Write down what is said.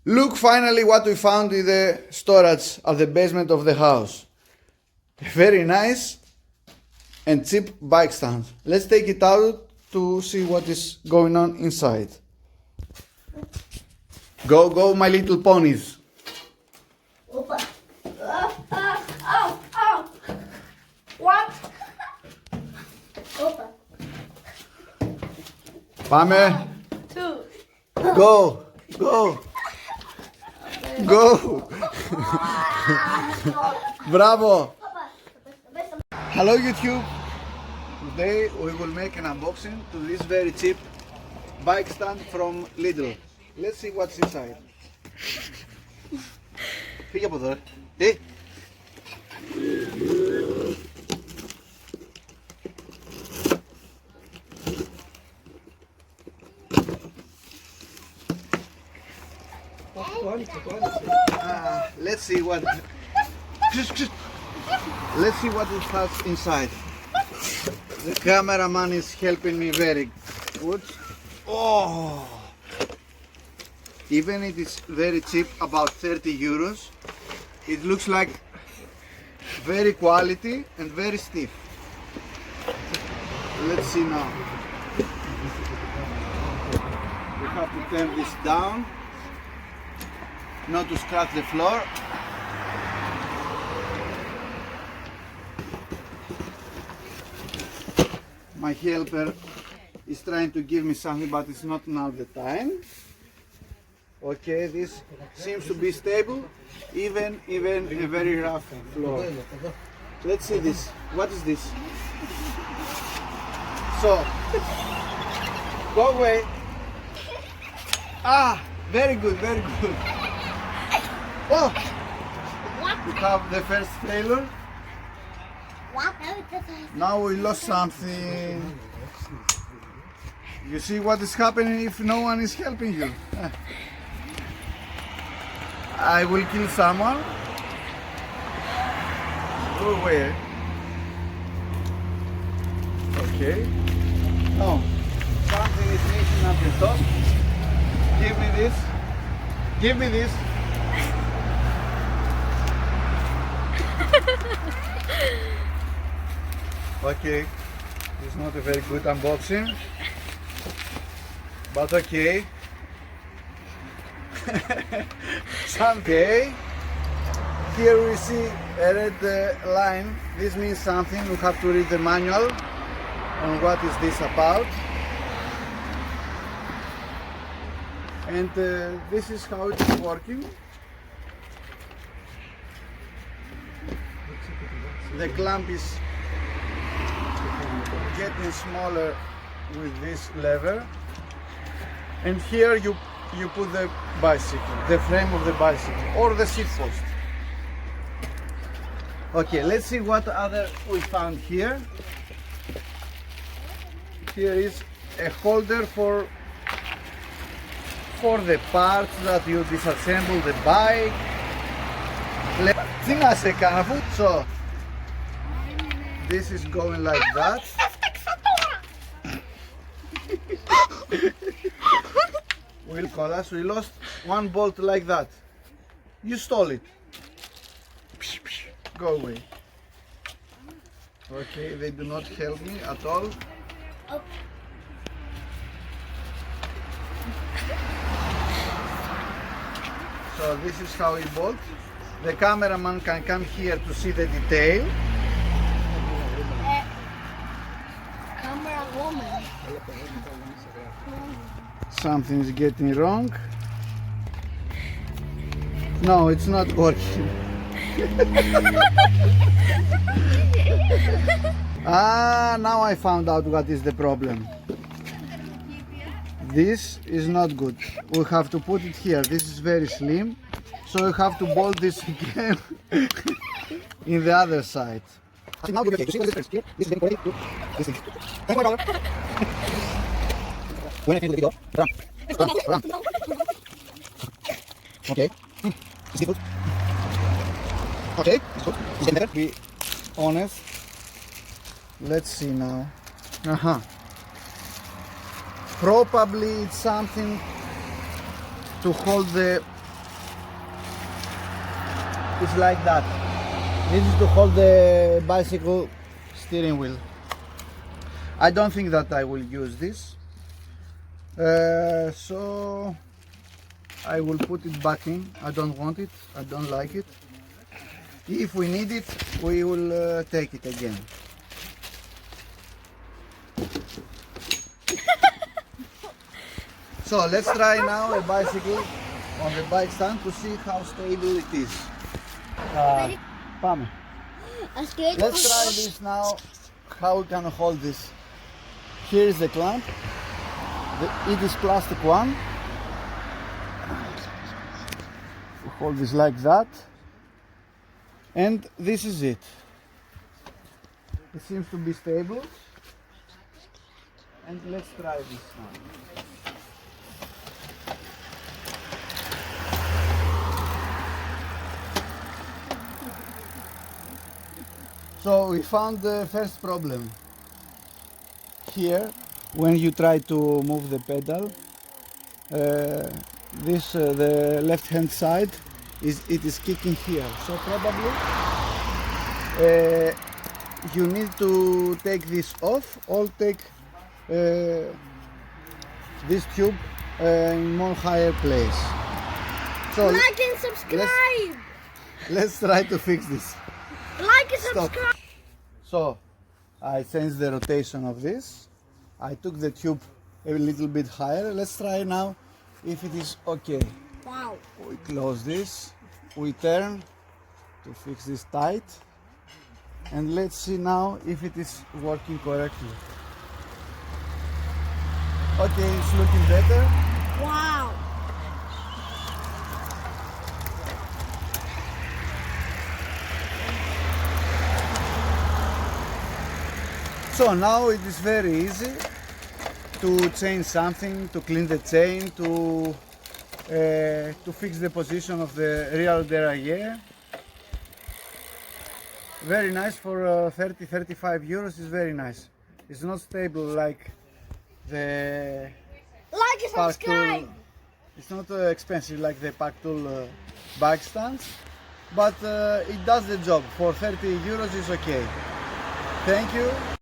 Look, finally what we found in the storage at the basement of the house. A very nice and cheap bike stand. Let's take it out to see what is going on inside. Go, go, my little ponies. Opa. Ow. What? Opa. Πάμε. 2. Go, go. Go. Bravo. Hello YouTube. Today we will make an unboxing to this very cheap bike stand from Lidl. Let's see what's inside. Φύγε από εδώ. Τι. Let's see what. Let's see what it has inside. The cameraman is helping me very good. Oh, even it is very cheap, about 30 euros. It looks like very quality and very stiff. Let's see now. We have to turn this down, not to scratch the floor. My helper is trying to give me something, but it's not now the time. Okay, this seems to be stable, even a very rough floor. Let's see this. What is this? So, go away. Ah, very good, very good. Oh, we have the first failure. Now we lost something. You see what is happening if no one is helping you. I will kill someone. Go away. Okay. No, something is missing at the top. Give me this. Give me this. Okay, it's not a very good unboxing, but okay. Someday, here we see a red line. This means something. We have to read the manual on what is this about. And this is how it is working. The clamp is getting smaller with this lever, and here you put the bicycle, the frame of the bicycle or the seat post. Okay, let's see what other we found here. Here is a holder for the parts that you disassemble the bike. So this is going like that. We lost one bolt like that. You stole it. Go away. Okay, they do not help me at all. So this is how it bolts. The cameraman can come here to see the detail. Camera woman. Something is getting wrong. No, it's not working. Now I found out what is the problem. This is not good. We have to put it here. This is very slim, so we have to bolt this again in the other side. Now you see what is the difference here? This is very good. This is. When I finish the video, run. Okay. Is it good? Okay, it's good. Is it better? Be honest. Let's see now. Probably it's something to hold the is like that. This is to hold the bicycle steering wheel. I don't think that I will use this, so I will put it back in. I don't want it, I don't like it. If we need it, we will take it again. So let's try now a bicycle on the bike stand to see how stable it is. Πάμε. Let's try this now, how we can hold this. Here is the clamp. It is plastic one. We hold this like that. And this is it. It seems to be stable. And let's try this now. So we found the first problem. Here, when you try to move the pedal, the left hand side is kicking here. So probably you need to take this off or take this tube in more higher place. So Like and subscribe. let's try to fix this. Like and Stop. subscribe. So I changed the rotation of this. I took the tube a little bit higher. Let's try now if it is okay. Wow. We close this, we turn to fix this tight, and let's see now if it is working correctly. Okay, it's looking better. Wow. So now it is very easy to change something, to clean the chain, to fix the position of the real derailleur. Very nice for 30-35 euros is very nice. It's not stable like the Like and Pack subscribe. tool. It's not expensive like the Pack tool bike stands, but it does the job. For 30 euros is okay. Thank you.